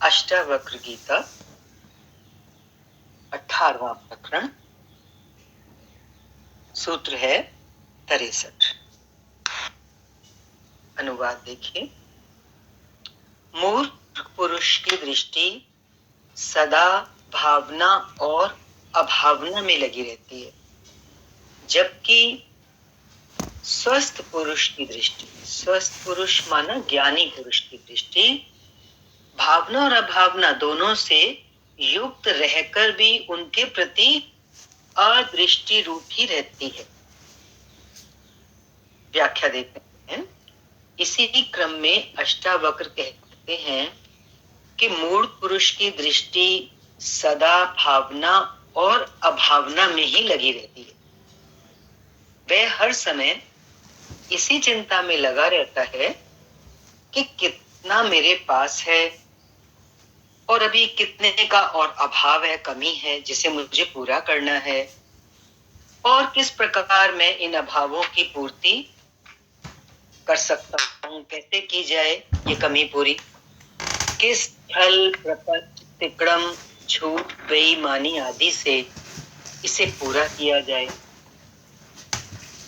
अष्टावक्र गीता 18वां प्रकरण, सूत्र है 63। अनुवाद देखिए। मूर्ख पुरुष की दृष्टि सदा भावना और अभावना में लगी रहती है, जबकि स्वस्थ पुरुष की दृष्टि, स्वस्थ पुरुष माना ज्ञानी पुरुष की दृष्टि, भावना और अभावना दोनों से युक्त रहकर भी उनके प्रति अदृष्टि रूप ही रहती है। व्याख्या देते हैं। इसी क्रम में अष्टावक्र कहते हैं कि मूढ़ पुरुष की दृष्टि सदा भावना और अभावना में ही लगी रहती है। वह हर समय इसी चिंता में लगा रहता है कि कितना मेरे पास है और अभी कितने का और अभाव है, कमी है, जिसे मुझे पूरा करना है, और किस प्रकार मैं इन अभावों की पूर्ति कर सकता हूं, कैसे की जाए ये कमी पूरी, किस छल प्रपंच तिकड़म झूठ बेईमानी आदि से इसे पूरा किया जाए,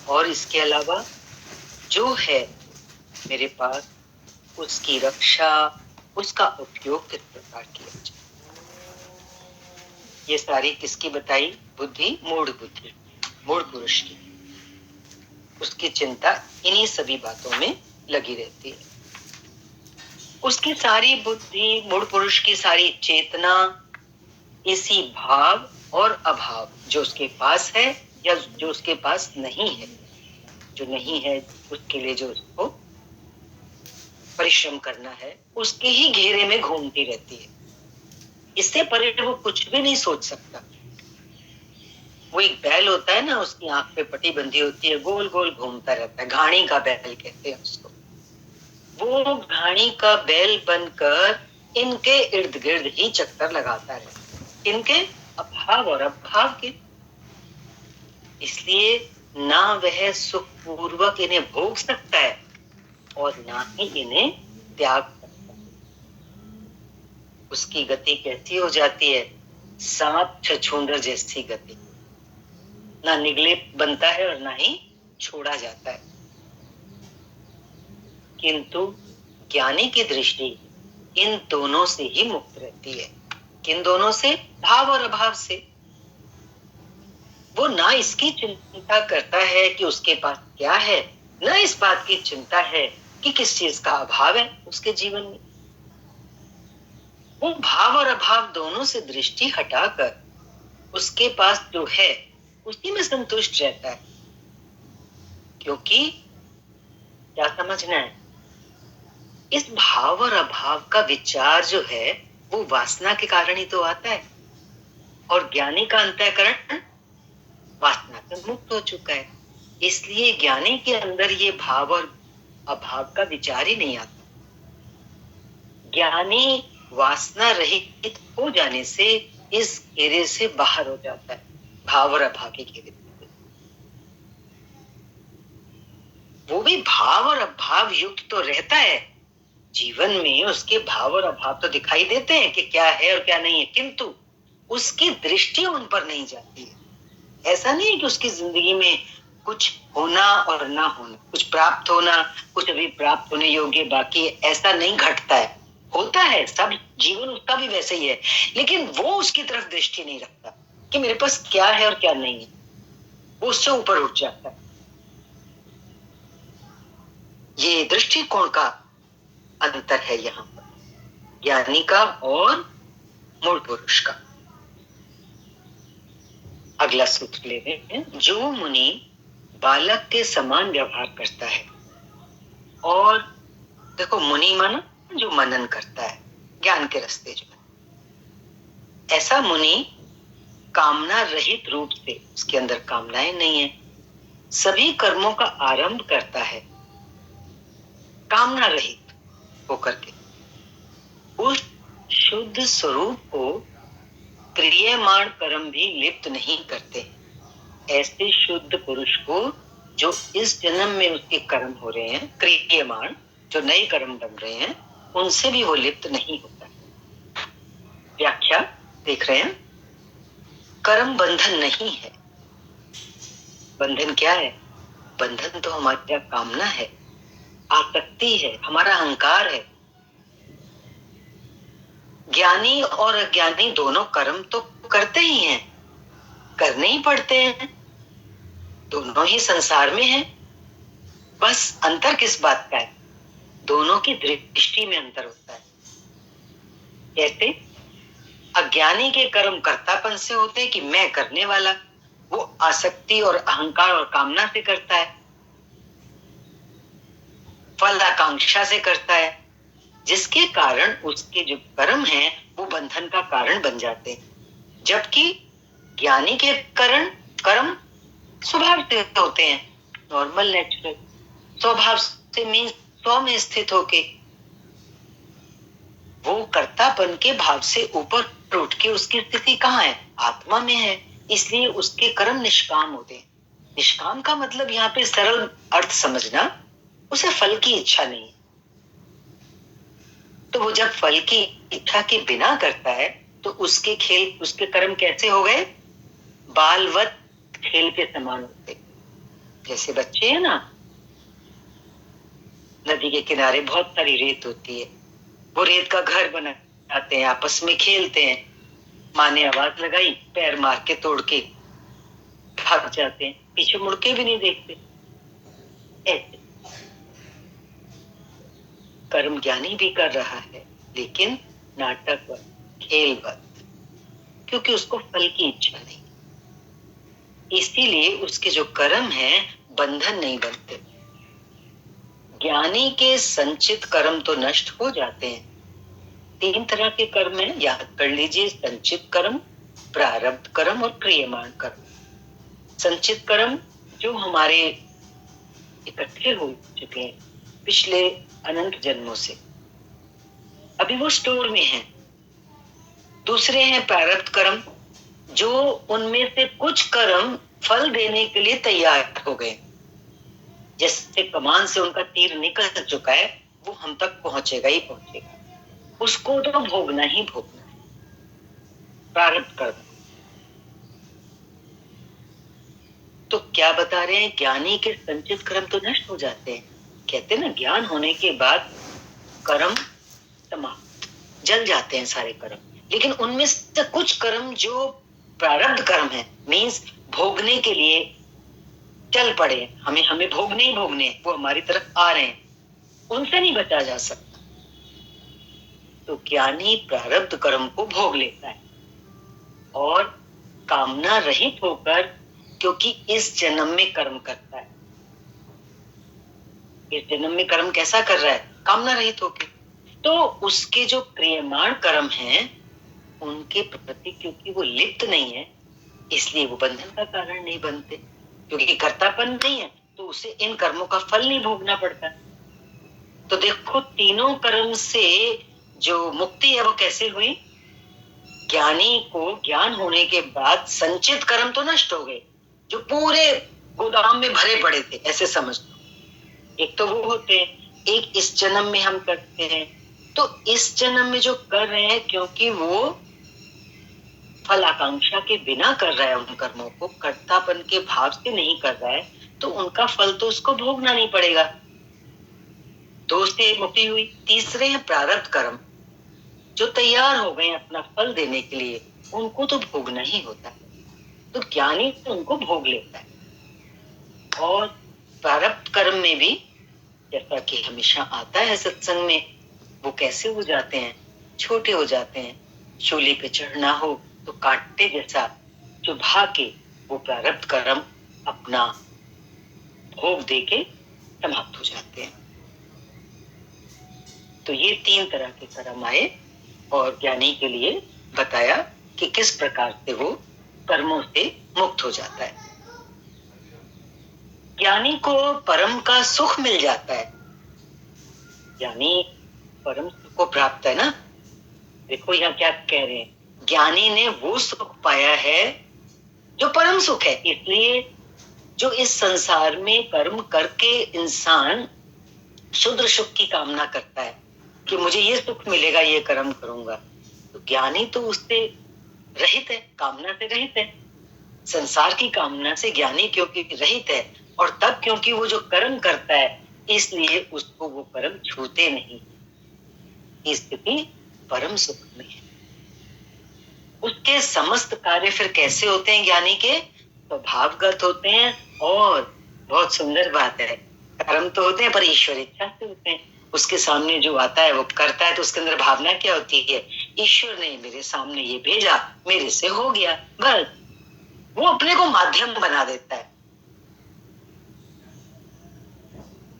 और इसके अलावा जो है मेरे पास उसकी रक्षा, उसका उपयोग किस प्रकार किया जाए। ये सारी किसकी बताई? बुद्धि, मूढ़ बुद्धि, मूढ़ पुरुष की। उसकी चिंता इन्हीं सभी बातों में लगी रहती है। उसकी सारी बुद्धि, मूढ़ पुरुष की सारी चेतना इसी भाव और अभाव, जो उसके पास है या जो उसके पास नहीं है, जो नहीं है उसके लिए जो उसको परिश्रम करना है, उसके ही घेरे में घूमती रहती है। इससे परे वो कुछ भी नहीं सोच सकता। वो एक बैल होता है ना, उसकी आंख पे पट्टी बंधी होती है, गोल गोल घूमता रहता है, घाणी का बैल कहते हैं उसको। वो घाणी का बैल बनकर इनके इर्द गिर्द ही चक्कर लगाता रहता है, इनके अभाव और अभाव के। इसलिए ना वह सुखपूर्वक इन्हें भोग सकता है और ना ही इन्हें त्याग सकता है। उसकी गति कैसी हो जाती है? सांप छछूंदर जैसी गति, ना निगले बनता है और ना ही छोड़ा जाता है। किंतु ज्ञानी की दृष्टि इन दोनों से ही मुक्त रहती है। किन दोनों से? भाव और अभाव से। वो ना इसकी चिंता करता है कि उसके पास क्या है, ना इस बात की चिंता है कि किस चीज का अभाव है उसके जीवन में। वो भाव और अभाव दोनों से दृष्टि हटाकर उसके पास जो है उसी में संतुष्ट रहता है। क्योंकि क्या समझना है, इस भाव और अभाव का विचार जो है वो वासना के कारण ही तो आता है, और ज्ञानी का अंतःकरण वासना से मुक्त हो चुका है। इसलिए ज्ञानी के अंदर ये भाव और अभाव का विचार ही नहीं आता। ज्ञानी वासना रहित हो जाने से इस घेरे से बाहर हो जाता है, भाव और अभाव के घेरे। वो भी भाव और अभाव युक्त तो रहता है, जीवन में उसके भाव और अभाव तो दिखाई देते हैं कि क्या है और क्या नहीं है, किंतु उसकी दृष्टि उन पर नहीं जाती है। ऐसा नहीं है कि उसकी जिंदगी में कुछ होना और ना होना, कुछ प्राप्त होना, कुछ अभी प्राप्त होने योग्य बाकी, ऐसा नहीं घटता है। होता है, सब जीवन उसका भी वैसे ही है, लेकिन वो उसकी तरफ दृष्टि नहीं रखता कि मेरे पास क्या है और क्या नहीं है। वो उससे ऊपर उठ जाता है। ये दृष्टिकोण का अंतर है यहाँ पर, ज्ञानी का और मूढ़ पुरुष का। अगला सूत्र ले रहे हैं। जो मुनि बालक के समान व्यवहार करता है, और देखो मुनि माना जो मनन करता है, ज्ञान के रास्ते जो है, ऐसा मुनि कामना रहित रूप से, उसके अंदर कामनाएं नहीं है, सभी कर्मों का आरंभ करता है कामना रहित होकर के, उस शुद्ध स्वरूप को क्रियमाण कर्म भी लिप्त नहीं करते। ऐसे शुद्ध पुरुष को जो इस जन्म में उसके कर्म हो रहे हैं क्रियमाण, जो नए कर्म बन रहे हैं उनसे भी वो लिप्त नहीं होता। व्याख्या देख रहे हैं, कर्म बंधन नहीं है। बंधन क्या है? बंधन तो हमारी कामना है, आसक्ति है, हमारा अहंकार है। ज्ञानी और अज्ञानी दोनों कर्म तो करते ही हैं, करने ही पड़ते हैं, दोनों ही संसार में हैं। बस अंतर किस बात का है? दोनों की दृष्टि में अंतर होता है। जैसे अज्ञानी के कर्म कर्तापन से होते हैं कि मैं करने वाला, वो आसक्ति और अहंकार और कामना से करता है, फल आकांक्षा से करता है, जिसके कारण उसके जो कर्म हैं वो बंधन का कारण बन जाते हैं। जबकि ज्ञानी के कर्म स्वभाव से होते हैं, नॉर्मल नेचुरल, स्वभाव से मीन्स स्व में स्थित होके, वो कर्तापन के भाव से ऊपर उठ के उसकी स्थिति कहाँ है? आत्मा में है, इसलिए उसके कर्म निष्काम होते हैं। निष्काम का मतलब यहाँ पे सरल अर्थ समझना, उसे फल की इच्छा नहीं है। तो वो जब फल की इच्छा के बिना करता है तो उसके कर्म कैसे हो गए? बालवत, खेल के समान होते। जैसे बच्चे हैं ना, नदी के किनारे बहुत सारी रेत होती है, वो रेत का घर बनाते हैं, आपस में खेलते हैं, माँ ने आवाज लगाई, पैर मार के तोड़ के भाग जाते हैं, पीछे मुड़ के भी नहीं देखते। ऐसे कर्म ज्ञानी भी कर रहा है, लेकिन नाटकवत, खेलवत, क्योंकि उसको फल की इच्छा नहीं, इसीलिए उसके जो कर्म हैं बंधन नहीं बनते। ज्ञानी के संचित कर्म तो नष्ट हो जाते हैं। 3 तरह के कर्म हैं, याद कर लीजिए, संचित कर्म, प्रारब्ध कर्म और क्रियमाण कर्म। संचित कर्म जो हमारे इकट्ठे हो चुके हैं पिछले अनंत जन्मों से, अभी वो स्टोर में हैं। दूसरे हैं प्रारब्ध कर्म, जो उनमें से कुछ कर्म फल देने के लिए तैयार हो गए, जैसे कमान से उनका तीर निकल चुका है, वो हम तक पहुंचेगा ही पहुंचेगा, उसको तो भोगना ही भोगना है, प्रारब्ध कर्म। तो क्या बता रहे हैं? ज्ञानी के संचित कर्म तो नष्ट हो जाते हैं। कहते हैं ना, ज्ञान होने के बाद कर्म समाप्त, जल जाते हैं सारे कर्म, लेकिन उनमें से कुछ कर्म जो प्रारब्ध कर्म है, मीन्स भोगने के लिए चल पड़े, हमें भोगने ही भोगने, वो हमारी तरफ आ रहे हैं, उनसे नहीं बचा जा सकता। तो ज्ञानी प्रारब्ध कर्म को भोग लेता है और कामना रहित होकर, क्योंकि इस जन्म में कर्म करता है, इस जन्म में कर्म कैसा कर रहा है? कामना रहित होकर, तो उसके जो क्रियमाण कर्म हैं उनके प्रति क्योंकि वो लिप्त नहीं है, इसलिए वो बंधन का कारण नहीं बनते। क्योंकि कर्तापन नहीं है तो उसे इन कर्मों का फल नहीं भोगना पड़ता। तो देखो, तीनों कर्म से जो मुक्ति है वो कैसे हुई? ज्ञानी को ज्ञान होने के बाद संचित कर्म तो नष्ट हो गए, जो पूरे गोदाम में भरे पड़े थे, ऐसे समझ लो। एक तो वो होते हैं, एक इस जन्म में हम करते हैं। तो इस जन्म में जो कर रहे हैं, क्योंकि वो फल आकांक्षा के बिना कर रहा है, उन कर्मों को कर्तापन के भाव से नहीं कर रहा है, तो उनका फल तो उसको भोगना नहीं पड़ेगा। 2 से मुक्ति हुई। तीसरे हैं प्रारब्ध कर्म, जो तैयार हो गए अपना फल देने के लिए, उनको तो भोगना ही होता है। तो ज्ञानी तो उनको भोग लेता है। और प्रारब्ध कर्म में भी, जैसा कि हमेशा आता है सत्संग में, वो कैसे हो जाते हैं? छोटे हो जाते हैं। शूली पे चढ़ना हो तो कांटे जैसा चुभा के वो प्रारब्ध कर्म अपना भोग देके समाप्त हो जाते हैं। तो ये 3 तरह के कर्म आए और ज्ञानी के लिए बताया कि किस प्रकार से वो कर्मों से मुक्त हो जाता है। ज्ञानी को परम का सुख मिल जाता है। ज्ञानी परम सुख को प्राप्त है ना। देखो यहाँ क्या कह रहे हैं, ज्ञानी ने वो सुख पाया है जो परम सुख है। इसलिए जो इस संसार में कर्म करके इंसान शुद्र सुख की कामना करता है कि मुझे ये सुख मिलेगा, ये कर्म करूंगा, तो ज्ञानी तो उससे रहित है, कामना से रहित है। संसार की कामना से ज्ञानी क्योंकि रहित है, और तब क्योंकि वो जो कर्म करता है इसलिए उसको वो कर्म छूते नहीं। इस स्थिति परम सुख में है। उसके समस्त कार्य फिर कैसे होते हैं ज्ञानी के? स्वभावगत होते हैं। और बहुत सुंदर बात है, कर्म तो होते हैं पर ईश्वर इच्छा से होते हैं। उसके सामने जो आता है वो करता है, तो उसके अंदर भावना क्या होती है? ईश्वर ने मेरे सामने ये भेजा, मेरे से हो गया, बस। वो अपने को माध्यम बना देता है।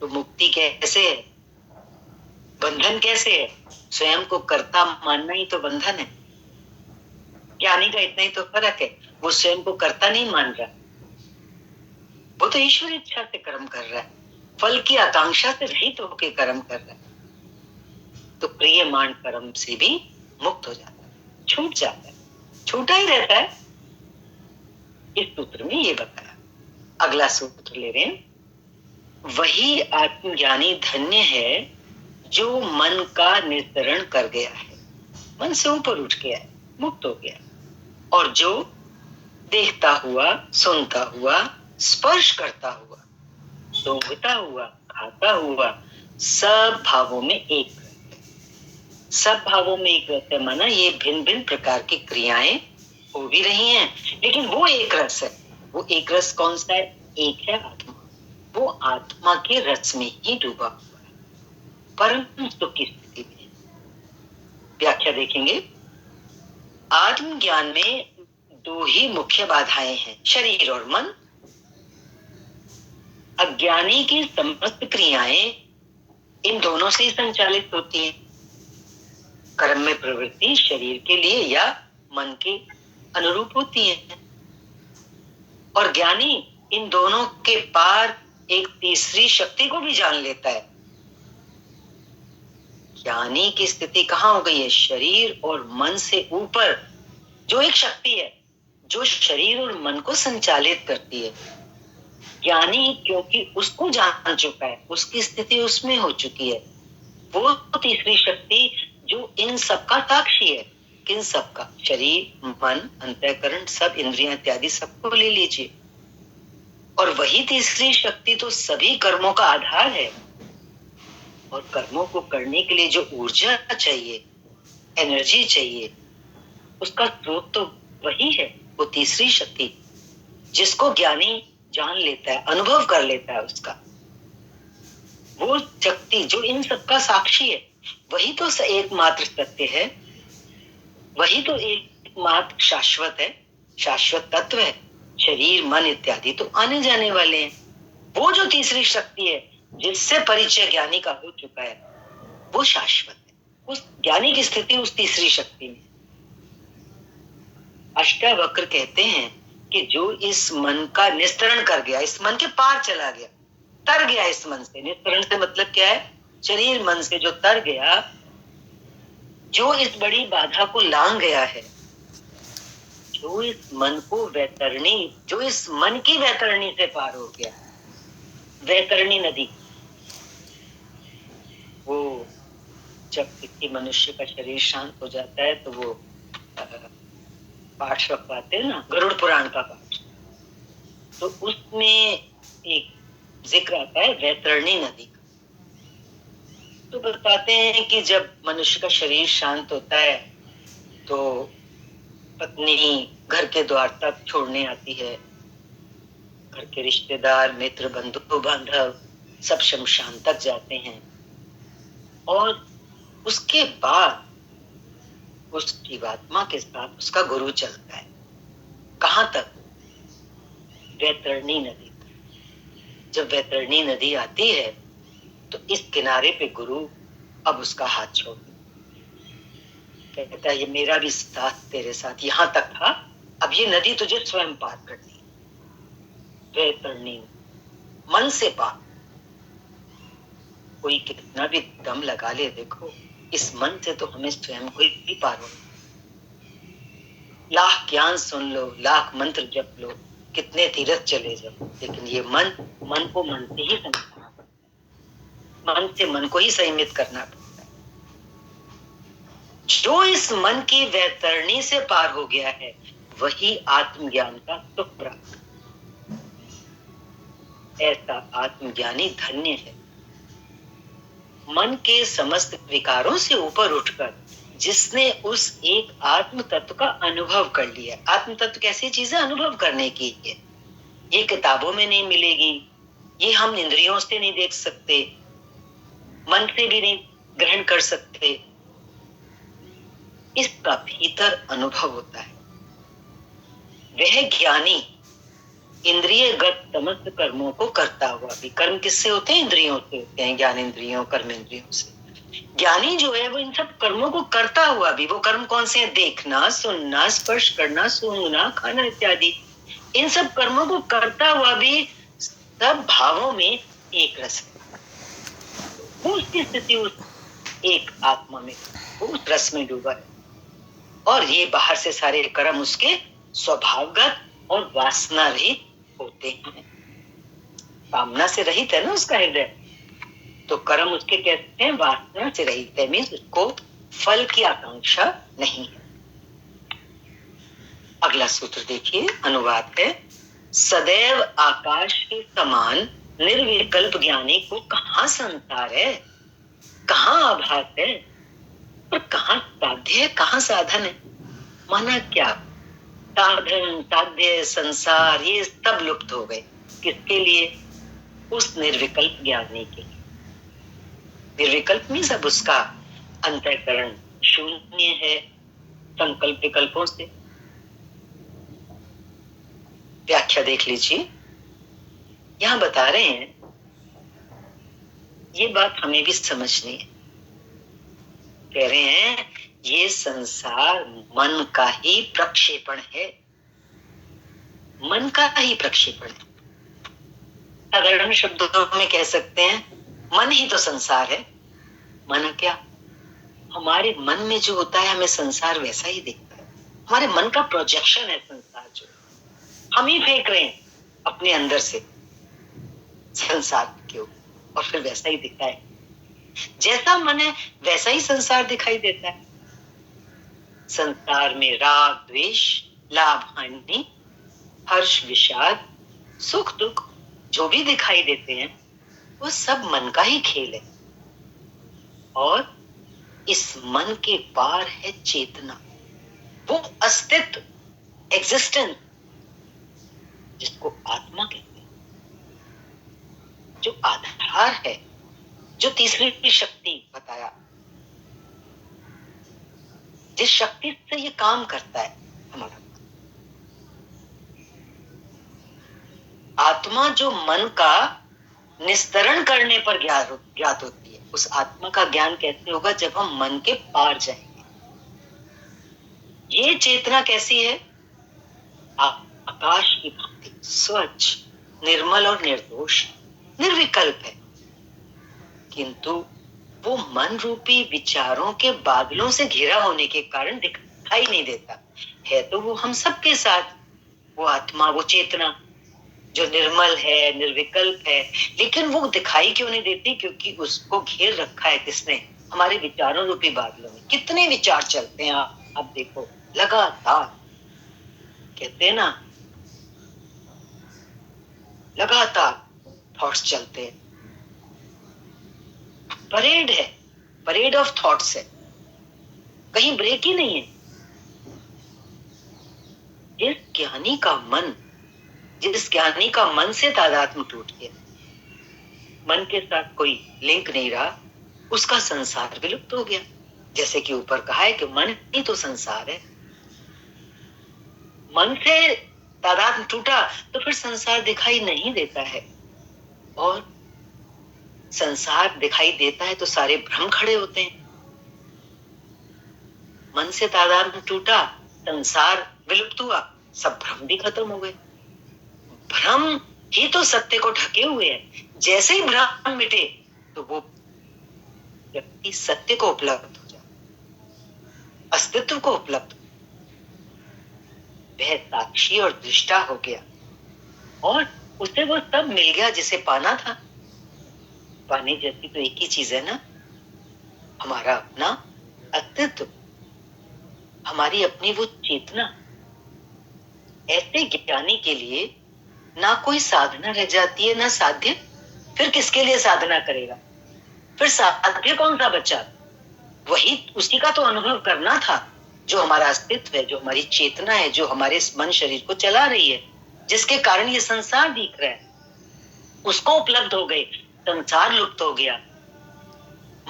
तो मुक्ति कैसे है? बंधन कैसे है? स्वयं को कर्ता मानना ही तो बंधन है। ज्ञानी का इतना ही तो फर्क है, वो स्वयं को कर्ता नहीं मान रहा, वो तो ईश्वर इच्छा से कर्म कर रहा है, फल की आकांक्षा से रहित होकर कर्म कर रहा है। तो प्रियमान कर्म से भी मुक्त हो जाता है, छूट जाता है, छूटा ही रहता है। इस सूत्र में ये बताया। अगला सूत्र ले रहे हैं, वही आत्मज्ञानी धन्य है जो मन का निस्तरण कर गया है, मन से ऊपर उठ गया है, मुक्त हो गया, और जो देखता हुआ, सुनता हुआ, स्पर्श करता हुआ, सूंघता हुआ, खाता हुआ, सब भावों में एक रहता है। सब भावों में एक रहता है माना ये भिन्न भिन्न प्रकार की क्रियाएं हो भी रही हैं, लेकिन वो एक रस है। वो एक रस कौन सा है? एक है आत्मा। वो आत्मा के रस में ही डूबा हुआ है, परम सुख की स्थिति में। व्याख्या देखेंगे। आत्मज्ञान में दो ही मुख्य बाधाएं हैं, शरीर और मन। अज्ञानी की समस्त क्रियाएं इन दोनों से ही संचालित होती हैं। कर्म में प्रवृत्ति शरीर के लिए या मन के अनुरूप होती है, और ज्ञानी इन दोनों के पार एक तीसरी शक्ति को भी जान लेता है। ज्ञानी की स्थिति कहां हो गई है? शरीर और मन से ऊपर जो एक शक्ति है जो शरीर और मन को संचालित करती है। ज्ञानी क्योंकि उसको जान चुका है, उसकी स्थिति उसमें हो चुकी है, वो तीसरी शक्ति जो इन सबका साक्षी है। किन सबका? शरीर, मन, अंतःकरण, सब इंद्रियां इत्यादि सबको ले लीजिए। और वही तीसरी शक्ति तो सभी कर्मों का आधार है, और कर्मों को करने के लिए जो ऊर्जा चाहिए, एनर्जी चाहिए, उसका स्रोत तो वही है, वो तीसरी शक्ति, जिसको ज्ञानी जान लेता है, अनुभव कर लेता है उसका। वो शक्ति जो इन सबका साक्षी है, वही तो एकमात्र सत्य है, वही तो एकमात्र शाश्वत है, शाश्वत तत्व है। शरीर, मन इत्यादि तो आने जाने वाले हैं। वो जो तीसरी शक्ति है जिससे परिचय ज्ञानी का हो चुका है, वो शाश्वत है। उस ज्ञानी की स्थिति उस तीसरी शक्ति में। अष्टावक्र कहते हैं कि जो इस मन का निस्तरण कर गया, इस मन के पार चला गया, तर गया इस मन से। निस्तरण से मतलब क्या है? शरीर मन से जो तर गया, जो इस बड़ी बाधा को लांग गया है, जो इस मन को वैतरणी, जो इस मन की वैतरणी से पार हो गया, वैतरणी नदी। वो जब किसी मनुष्य का शरीर शांत हो जाता है तो वो पाठ रखवाते हैं ना, गरुड़ पुराण का पाठ, तो उसमें एक जिक्र आता है वैतरणी नदी का। तो बताते हैं कि जब मनुष्य का शरीर शांत होता है तो पत्नी घर के द्वार तक छोड़ने आती है, घर के रिश्तेदार, मित्र, बंधु बांधव सब शमशान तक जाते हैं, और उसके बाद उस जीवात्मा के साथ उसका गुरु चलता है। कहां तक? वैतरणी नदी। जब वैतरणी नदी आती है तो इस किनारे पे गुरु अब उसका हाथ छोड़ कहता है, ये मेरा भी साथ तेरे साथ यहां तक था, अब ये नदी तुझे स्वयं पार करनी। वैतरणी, मन से पार। कोई कितना भी दम लगा ले, देखो इस मन से तो हमें स्वयं को ही पार हो। लाख ज्ञान सुन लो, लाख मंत्र जप लो, कितने तीर्थ चले जाओ, लेकिन ये मन को मन से ही समझना पड़ता है। मन से मन को ही संयमित करना पड़ता है। जो इस मन की वैतरणी से पार हो गया है वही आत्मज्ञान का सुख प्राप्त। ऐसा आत्मज्ञानी धन्य है। मन के समस्त विकारों से ऊपर उठकर जिसने उस एक आत्म तत्व का अनुभव कर लिया। आत्म तत्व कैसी चीज है अनुभव करने की है। ये किताबों में नहीं मिलेगी, ये हम इंद्रियों से नहीं देख सकते, मन से भी नहीं ग्रहण कर सकते। इसका भीतर अनुभव होता है। वह ज्ञानी इंद्रियगत समस्त कर्मों को करता हुआ भी, कर्म किससे होते हैं? इंद्रियों से होते हैं, ज्ञान इंद्रियों कर्म इंद्रियों से। ज्ञानी जो है वो इन सब कर्मों को करता हुआ भी, वो कर्म कौन से हैं? देखना, सुनना, स्पर्श करना, सूंघना, खाना इत्यादि। इन सब कर्मों को करता हुआ भी सब भावों में एक रस है। वो उसकी स्थिति उस एक आत्मा में, वो उस रस में डूबा है। और ये बाहर से सारे कर्म उसके स्वभावगत और वासना रहित होते हैं। कामना से रहित है ना उसका हृदय, तो कर्म उसके कैसे हैं? वासना से रहित है, मीन्स उसको फल की आकांक्षा नहीं है। अगला सूत्र देखिए, अनुवाद है। सदैव आकाश के समान निर्विकल्प ज्ञानी को कहाँ संसार है, कहाँ आभास है, और कहाँ साध्य है, कहाँ साधन है। माना क्या? साधन, साध्य, संसार ये सब लुप्त हो गए। किसके लिए? उस निर्विकल्प ज्ञानी के लिए। निर्विकल्प में सब उसका अंतःकरण शून्य है संकल्प विकल्पों से। व्याख्या देख लीजिए, यहां बता रहे हैं, ये बात हमें भी समझनी है। कह रहे हैं ये संसार मन का ही प्रक्षेपण है, मन का ही प्रक्षेपण है। साधारण शब्दों में कह सकते हैं मन ही तो संसार है। माना क्या? हमारे मन में जो होता है हमें संसार वैसा ही दिखता है। हमारे मन का प्रोजेक्शन है संसार, जो हम ही फेंक रहे हैं अपने अंदर से संसार के ऊपर, और फिर वैसा ही दिखता है। जैसा मन है वैसा ही संसार दिखाई देता है। संसार में राग द्वेष, लाभ हानि, हर्ष विषाद, सुख दुख जो भी दिखाई देते हैं वो सब मन का ही खेल है। और इस मन के पार है चेतना, वो अस्तित्व, एग्जिस्टेंस, जिसको आत्मा कहते हैं, जो आधार है, जो तीसरी शक्ति बताया, जिस शक्ति से ये काम करता है हमारा आत्मा, जो मन का निस्तरण करने पर ज्ञात होती है। उस आत्मा का ज्ञान कैसे होगा? जब हम मन के पार जाएंगे। ये चेतना कैसी है? आकाश की भांति स्वच्छ, निर्मल और निर्दोष, निर्विकल्प है। किंतु वो मन रूपी विचारों के बादलों से घिरा होने के कारण दिखाई नहीं देता है। तो वो हम सबके साथ, वो आत्मा, वो चेतना जो निर्मल है, निर्विकल्प है, लेकिन वो दिखाई क्यों नहीं देती? क्योंकि उसको घेर रखा है किसने? हमारे विचारों रूपी बादलों में। कितने विचार चलते हैं आप देखो, लगातार। कहते हैं ना, लगातार थॉट्स चलते हैं। परेड है, परेड ऑफ थॉट्स है, कहीं ब्रेक ही नहीं है। जिस ज्ञानी का मन से तादात्म्य टूट गया, मन के साथ कोई लिंक नहीं रहा, उसका संसार विलुप्त हो गया। जैसे कि ऊपर कहा है कि मन ही तो संसार है। मन से तादात्म्य टूटा तो फिर संसार दिखाई नहीं देता है, और संसार दिखाई देता है तो सारे भ्रम खड़े होते हैं। मन से तादात्म्य टूटा, संसार विलुप्त हुआ, सब भ्रम भी खत्म हो गए। भ्रम ही तो सत्य को ढके हुए है। जैसे ही भ्रम मिटे तो वो व्यक्ति सत्य को उपलब्ध हो जाए, अस्तित्व को उपलब्ध, वह साक्षी और दृष्टा हो गया, और उसे वो सब मिल गया जिसे पाना था। पाने जैसी तो एक ही चीज है ना, हमारा अपना अस्तित्व, हमारी अपनी वो चेतना। ऐसे ज्ञानी के लिए ना कोई साधना रह जाती है ना साध्य। फिर किसके लिए साधना करेगा? फिर साध्य कौन सा बचा? वही, उसी का तो अनुभव करना था, जो हमारा अस्तित्व है, जो हमारी चेतना है, जो हमारे मन शरीर को चला रही है, जिसके कारण ये संसार दिख रहा है, उसको उपलब्ध हो गए, संसार लुप्त हो गया,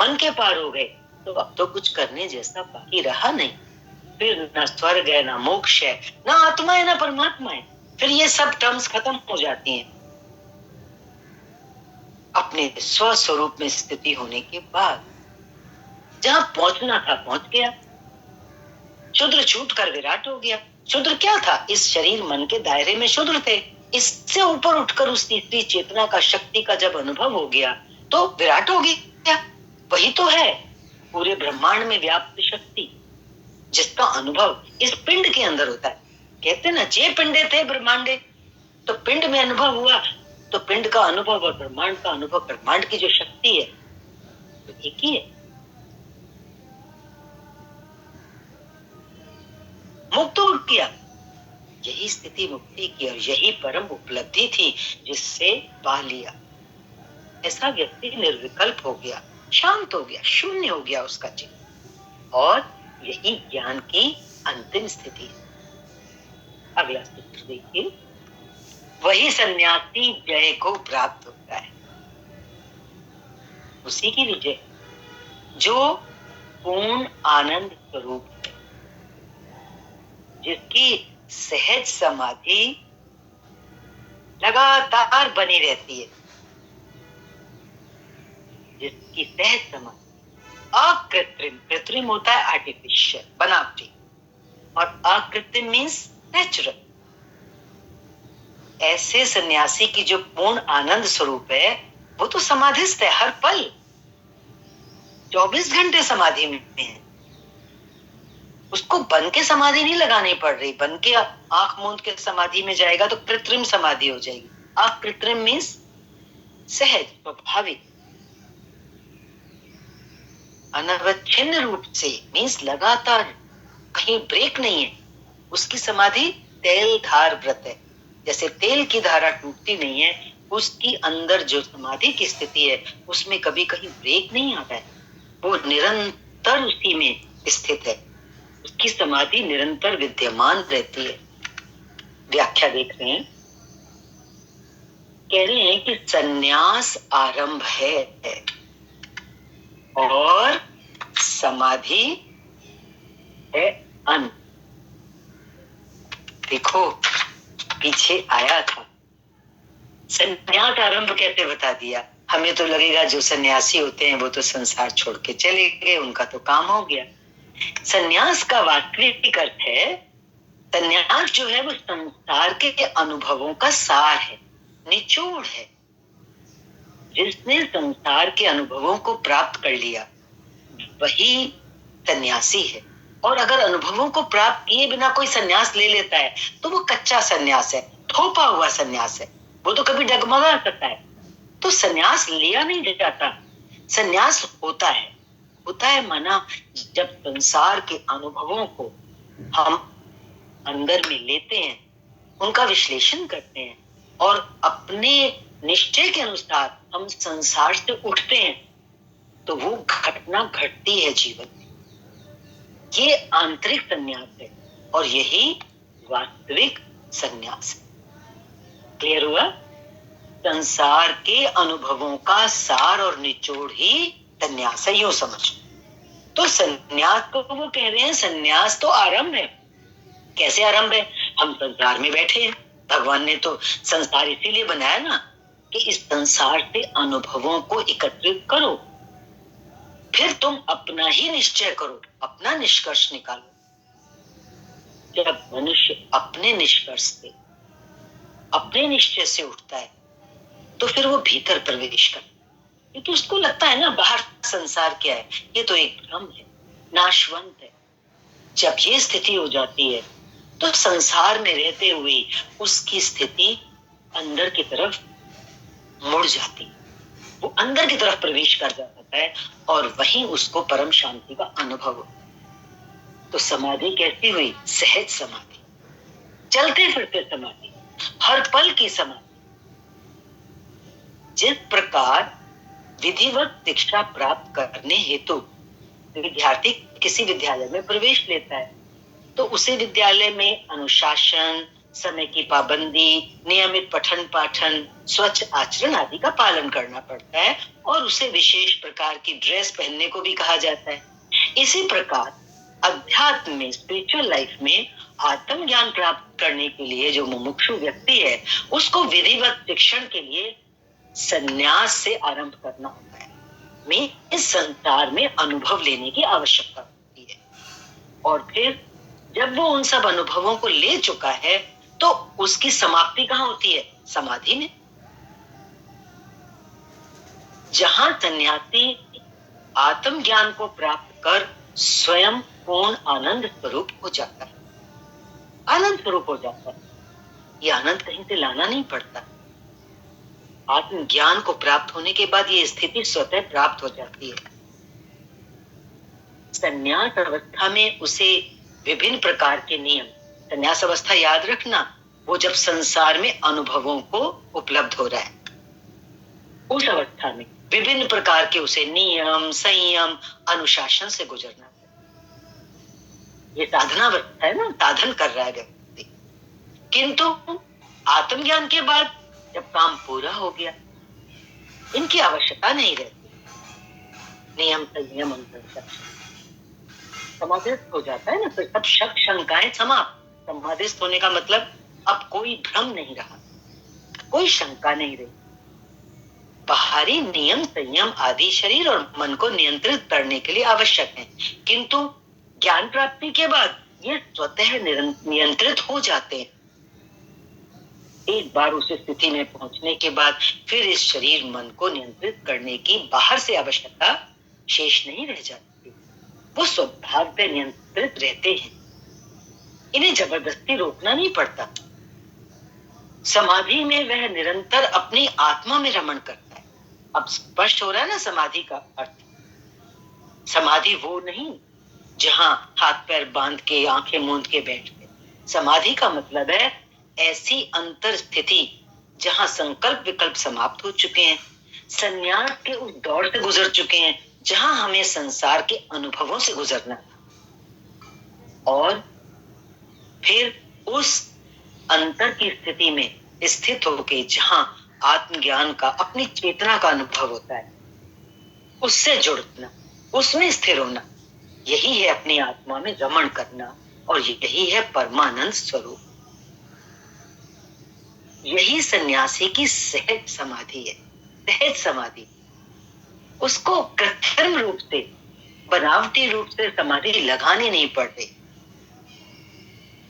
मन के पार हो गए, तो अब तो कुछ करने जैसा बाकी रहा नहीं। फिर ना स्वर्ग है, ना मोक्ष है, ना आत्मा है, ना परमात्मा है। फिर ये सब टर्म्स खत्म हो जाती हैं। अपने स्वस्वरूप में स्थिति होने के बाद जहां पहुंचना था पहुंच गया। शूद्र छूट कर विराट हो गया। शूद्र क्या था? इस शरीर मन के दायरे में शूद्र थे। इससे ऊपर उठकर उस तीसरी चेतना का, शक्ति का जब अनुभव हो गया तो विराट हो गया। वही तो है पूरे ब्रह्मांड में व्याप्त शक्ति, जिसका अनुभव इस पिंड के अंदर होता है। कहते ना, जे पिंडे थे ब्रह्मांडे, तो पिंड में अनुभव हुआ, तो पिंड का अनुभव और ब्रह्मांड का अनुभव, ब्रह्मांड की जो शक्ति है तो एक ही है। मुक्त हो गया। यही स्थिति मुक्ति की और यही परम उपलब्धि थी जिससे पा लिया। ऐसा व्यक्ति निर्विकल्प हो गया, शांत हो गया, शून्य हो गया उसका चित्त, और यही ज्ञान की अंतिम स्थिति है। अगला सूत्र देखिए, वही सन्यासी जय को प्राप्त होता है। उसी की विजय जो पूर्ण आनंद स्वरूप है, जिसकी सहज समाधि लगातार बनी रहती है, जिसकी सहज समाधि अकृत्रिम, कृत्रिम होता है आर्टिफिशियल, बनावटी, और अकृत्रिम मीन्स नेचुरल। ऐसे सन्यासी की जो पूर्ण आनंद स्वरूप है वो तो समाधिस्थ है, हर पल 24 घंटे समाधि में है। उसको बन के समाधि नहीं लगानी पड़ रही। बन के आंख मूंद के समाधि में जाएगा तो कृत्रिम समाधि हो जाएगी। अकृत्रिम मीन्स सहज, स्वाभाविक, अनवच्छिन्न रूप से, मीन्स लगातार, कहीं ब्रेक नहीं है। उसकी समाधि तेल धार व्रत है। जैसे तेल की धारा टूटती नहीं है, उसकी अंदर जो समाधि की स्थिति है उसमें कभी कहीं ब्रेक नहीं आता है, वो निरंतर उसी में स्थित है। उसकी समाधि निरंतर विद्यमान रहती है। व्याख्या देख रहे हैं, कह रहे हैं कि सन्यास आरंभ है और समाधि है अंत। देखो पीछे आया था, सन्यास आरंभ कैसे बता दिया। हमें तो लगेगा जो सन्यासी होते हैं वो तो संसार छोड़ के चले गए, उनका तो काम हो गया। सन्यास का वास्तविक अर्थ है, सन्यास जो है वो संसार के अनुभवों का सार है, निचोड़ है। जिसने संसार के अनुभवों को प्राप्त कर लिया वही सन्यासी है। और अगर अनुभवों को प्राप्त किए बिना कोई सन्यास ले लेता है तो वो कच्चा सन्यास है, थोपा हुआ सन्यास है, वो तो कभी डगमगा सकता है। तो सन्यास लिया नहीं जाता, सन्यास होता है। होता है माना जब संसार के अनुभवों को हम अंदर में लेते हैं, उनका विश्लेषण करते हैं और अपने निश्चय के अनुसार हम संसार से उठते हैं, तो वो घटना घटती है जीवन में। ये आंतरिक सन्यास है और यही वास्तविक सन्यास है। क्लियर हुआ? संसार के अनुभवों का सार और निचोड़ ही सन्यास है, यूं समझ। तो सन्यास को वो कह रहे हैं, सन्यास तो आरंभ है। कैसे आरंभ है? हम संसार में बैठे हैं, भगवान ने तो संसार इसीलिए बनाया ना कि इस संसार से अनुभवों को एकत्रित करो, फिर तुम अपना ही निश्चय करो, अपना निष्कर्ष निकालो। जब मनुष्य अपने निष्कर्ष से, अपने निश्चय से उठता है तो फिर वो भीतर प्रवेश करता है, क्योंकि उसको लगता है ना बाहर संसार क्या है, ये तो एक भ्रम है, नाशवंत है। जब ये स्थिति हो जाती है तो संसार में रहते हुए उसकी स्थिति अंदर की तरफ मुड़ जाती है। वो अंदर की तरफ प्रवेश कर जाता है और वहीं उसको परम शांति का अनुभव होता है। तो समाधि कैसी हुई? सहज समाधि, चलते फिरते समाधि, हर पल की समाधि। जिस प्रकार विधिवत शिक्षा प्राप्त करने हेतु विद्यार्थी किसी विद्यालय में प्रवेश लेता है तो उसे विद्यालय में अनुशासन, समय की पाबंदी, नियमित पठन पाठन, स्वच्छ आचरण आदि का पालन करना पड़ता है और उसे विशेष प्रकार की ड्रेस पहनने को भी कहा जाता है। इसी प्रकार अध्यात्म में, स्पिरिचुअल लाइफ में आत्म ज्ञान प्राप्त करने के लिए जो मुमुक्षु व्यक्ति है उसको विधिवत शिक्षण के लिए संन्यास से आरंभ करना होता है। में इस संसार में अनुभव लेने की आवश्यकता होती है और फिर जब वो उन सब अनुभवों को ले चुका है तो उसकी समाप्ति कहाँ होती है? समाधि में। जहां सन्यासी आत्म ज्ञान को प्राप्त कर स्वयं पूर्ण आनंद स्वरूप हो जाता है, आनंद स्वरूप हो जाता है। ये आनंद कहीं से लाना नहीं पड़ता। आत्म ज्ञान को प्राप्त होने के बाद ये स्थिति स्वतः प्राप्त हो जाती है। संन्यास अवस्था में उसे विभिन्न प्रकार के नियम, संन्यास अवस्था याद रखना, वो जब संसार में अनुभवों को उपलब्ध हो रहा है, उस अवस्था में विभिन्न प्रकार के उसे नियम, संयम, अनुशासन से गुजरना है। ये साधना अवस्था है ना, साधन कर रहा है व्यक्ति। किंतु आत्मज्ञान के बाद जब काम पूरा हो गया, इनकी आवश्यकता नहीं रहती। नियम, संयम, अनुशासन समाधिस्थ हो जाता है ना, फिर सब शक शंकाएं समाप्त। समाधिस्थ होने का मतलब अब कोई भ्रम नहीं रहा, कोई शंका नहीं रही। बाहरी नियम, संयम आदि शरीर और मन को नियंत्रित करने के लिए आवश्यक हैं, किंतु ज्ञान प्राप्ति के बाद ये स्वतः नियंत्रित हो जाते हैं। एक बार उस स्थिति में पहुंचने के बाद फिर इस शरीर मन को नियंत्रित करने की बाहर से आवश्यकता शेष नहीं रह जाती। वो स्वभाव से नियंत्रित रहते हैं, इन्हें जबरदस्ती रोकना नहीं पड़ता। समाधि में वह निरंतर अपनी आत्मा में रमण करता है। अब स्पष्ट हो रहा है ना समाधि का अर्थ। समाधि वो नहीं जहां हाथ पैर बांध के आंखें मूंद के बैठ गए। समाधि का मतलब है ऐसी अंतर स्थिति जहां संकल्प विकल्प समाप्त हो चुके हैं, संन्यास के उस दौर से गुजर चुके हैं जहां हमें संसार के अनुभवों से गुजरना था, और फिर उस अंतर की स्थिति में स्थित होके जहां आत्मज्ञान का, अपनी चेतना का अनुभव होता है, उससे जुड़ना, उसमें स्थिर होना, यही है अपनी आत्मा में रमण करना और यही है परमानंद स्वरूप। यही सन्यासी की सहज समाधि है। सहज समाधि, उसको कृत्रिम रूप से, बनावटी रूप से समाधि लगानी नहीं पड़ रही,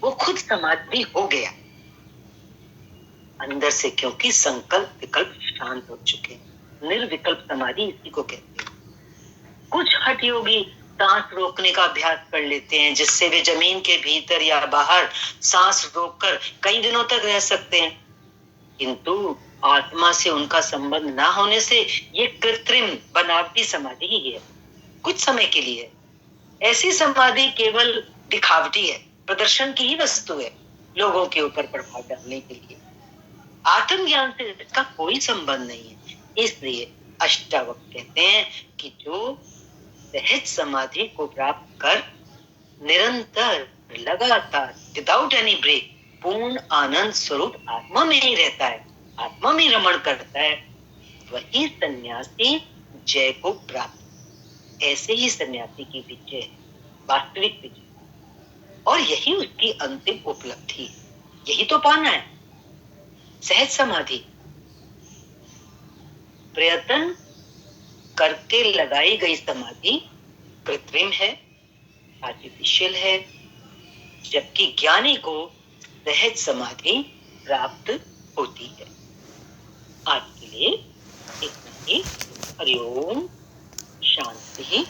वो खुद समाधि हो गया अंदर से, क्योंकि संकल्प विकल्प शांत हो चुके हैं। निर्विकल्प समाधि इसी को कहते हैं। कुछ हठ योगी सांस रोकने का अभ्यास कर लेते हैं जिससे वे जमीन के भीतर या बाहर सांस रोककर कई दिनों तक रह सकते हैं, किंतु आत्मा से उनका संबंध ना होने से ये कृत्रिम बनावटी समाधि ही है, कुछ समय के लिए। ऐसी समाधि केवल दिखावटी है, प्रदर्शन की ही वस्तु है, लोगों के ऊपर प्रभाव डालने के लिए। आत्मज्ञान से इसका कोई संबंध नहीं है। इसलिए अष्टावक्र कहते हैं कि जो सहज समाधि को प्राप्त कर निरंतर, लगातार, विदाउट एनी ब्रेक, पूर्ण आनंद स्वरूप आत्मा में ही रहता है, आत्मा में रमण करता है, वही सन्यासी जय को प्राप्त। ऐसे ही सन्यासी की विजय, वास्तविक विजय, और यही उसकी अंतिम उपलब्धि, यही तो पाना है सहज समाधि। प्रयत्न करके लगाई गई समाधि कृत्रिम है, आर्टिफिशियल है, जबकि ज्ञानी को सहज समाधि प्राप्त होती है। आज के लिए इतना ही। हरि ओम, शांति।